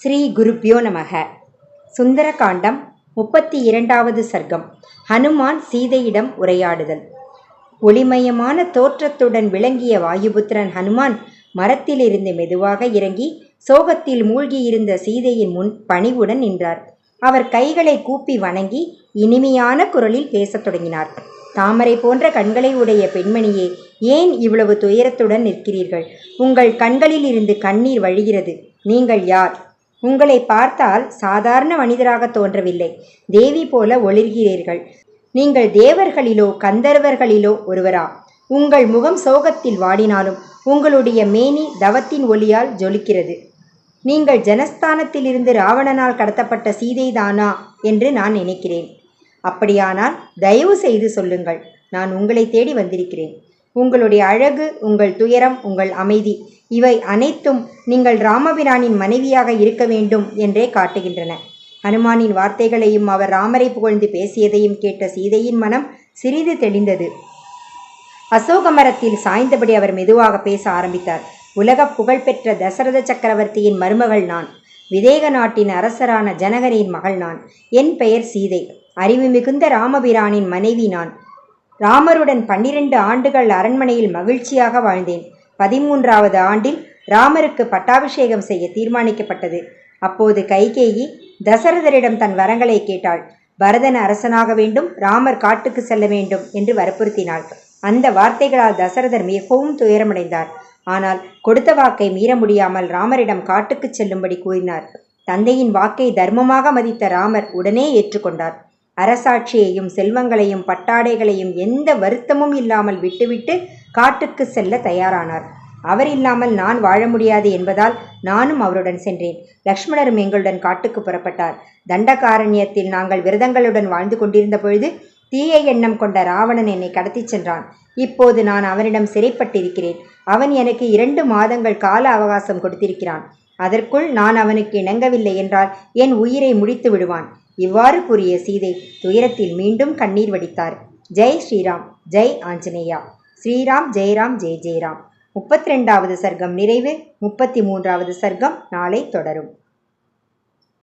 ஸ்ரீ குருப்யோ நமக. சுந்தரகாண்டம் 32வது சர்க்கம். ஹனுமான் சீதையிடம் உரையாடுதல். ஒளிமயமான தோற்றத்துடன் விளங்கிய வாயுபுத்திரன் ஹனுமான் மரத்திலிருந்து மெதுவாக இறங்கி சோகத்தில் மூழ்கியிருந்த சீதையின் முன் பணிவுடன் நின்றார். அவர் கைகளை கூப்பி வணங்கி இனிமையான குரலில் பேசத் தொடங்கினார். தாமரை போன்ற கண்களை உடைய பெண்மணியே, ஏன் இவ்வளவு துயரத்துடன் நிற்கிறீர்கள்? உங்கள் கண்களில் இருந்து கண்ணீர் வழிகிறது. நீங்கள் யார்? உங்களை பார்த்தால் சாதாரண மனிதராக தோன்றவில்லை. தேவி போல ஒளிர்கிறீர்கள். நீங்கள் தேவர்களிலோ கந்தர்வர்களிலோ ஒருவரா? உங்கள் முகம் சோகத்தில் வாடினாலும் உங்களுடைய மேனி தவத்தின் ஒளியால் ஜொலிக்கிறது. நீங்கள் ஜனஸ்தானத்திலிருந்து ராவணனால் கடத்தப்பட்ட சீதைதானா என்று நான் நினைக்கிறேன். அப்படியானால் தயவு செய்து சொல்லுங்கள். நான் உங்களை தேடி வந்திருக்கிறேன். உங்களுடைய அழகு, உங்கள் துயரம், உங்கள் அமைதி, இவை அனைத்தும் நீங்கள் ராமபிரானின் மனைவியாக இருக்க வேண்டும் என்றே காட்டுகின்றன. ஹனுமானின் வார்த்தைகளையும் அவர் ராமரை புகழ்ந்து பேசியதையும் கேட்ட சீதையின் மனம் சிறிது தெளிந்தது. அசோக மரத்தில் சாய்ந்தபடி அவர் மெதுவாக பேச ஆரம்பித்தார். உலக புகழ்பெற்ற தசரத சக்கரவர்த்தியின் மருமகள் நான். விதேக நாட்டின் அரசரான ஜனகரின் மகள் நான். என் பெயர் சீதை. அறிவு மிகுந்த ராமபிரானின் மனைவி நான். ராமருடன் 12 ஆண்டுகள் அரண்மனையில் மகிழ்ச்சியாக வாழ்ந்தேன். 13வது ஆண்டில் ராமருக்கு பட்டாபிஷேகம் செய்ய தீர்மானிக்கப்பட்டது. அப்போது கைகேயி தசரதரிடம் தன் வரங்களை கேட்டாள். பரதன் அரசனாக வேண்டும், ராமர் காட்டுக்கு செல்ல வேண்டும் என்று வற்புறுத்தினாள். அந்த வார்த்தைகளால் தசரதர் மிகவும் துயரமடைந்தார். ஆனால் கொடுத்த வாக்கை மீற முடியாமல் ராமரிடம் காட்டுக்கு செல்லும்படி கூறினார். தந்தையின் வாக்கை தர்மமாக மதித்த ராமர் உடனே ஏற்றுக்கொண்டார். அரசாட்சியையும் செல்வங்களையும் பட்டாடைகளையும் எந்த வருத்தமும் இல்லாமல் விட்டுவிட்டு காட்டுக்கு செல்ல தயாரானார். அவர் இல்லாமல் நான் வாழ முடியாது என்பதால் நானும் அவருடன் சென்றேன். லக்ஷ்மணரும் எங்களுடன் காட்டுக்கு புறப்பட்டார். தண்டகாரண்யத்தில் நாங்கள் விரதங்களுடன் வாழ்ந்து கொண்டிருந்த பொழுது தீய எண்ணம் கொண்ட ராவணன் என்னை கடத்திச் சென்றான். இப்போது நான் அவனிடம் சிறைப்பட்டிருக்கிறேன். அவன் எனக்கு 2 மாதங்கள் கால அவகாசம் கொடுத்திருக்கிறான். அதற்குள் நான் அவனுக்கு இணங்கவில்லை என்றால் என் உயிரை முடித்து விடுவான். இவ்வாறு கூறிய சீதை துயரத்தில் மீண்டும் கண்ணீர் வடித்தார். ஜெய் ஸ்ரீராம், ஜெய் ஆஞ்சநேயா. ஸ்ரீராம் ஜெயராம், ஜெய் ஜெயராம். 32வது சர்க்கம் நிறைவு. 33வது சர்க்கம் நாளை தொடரும்.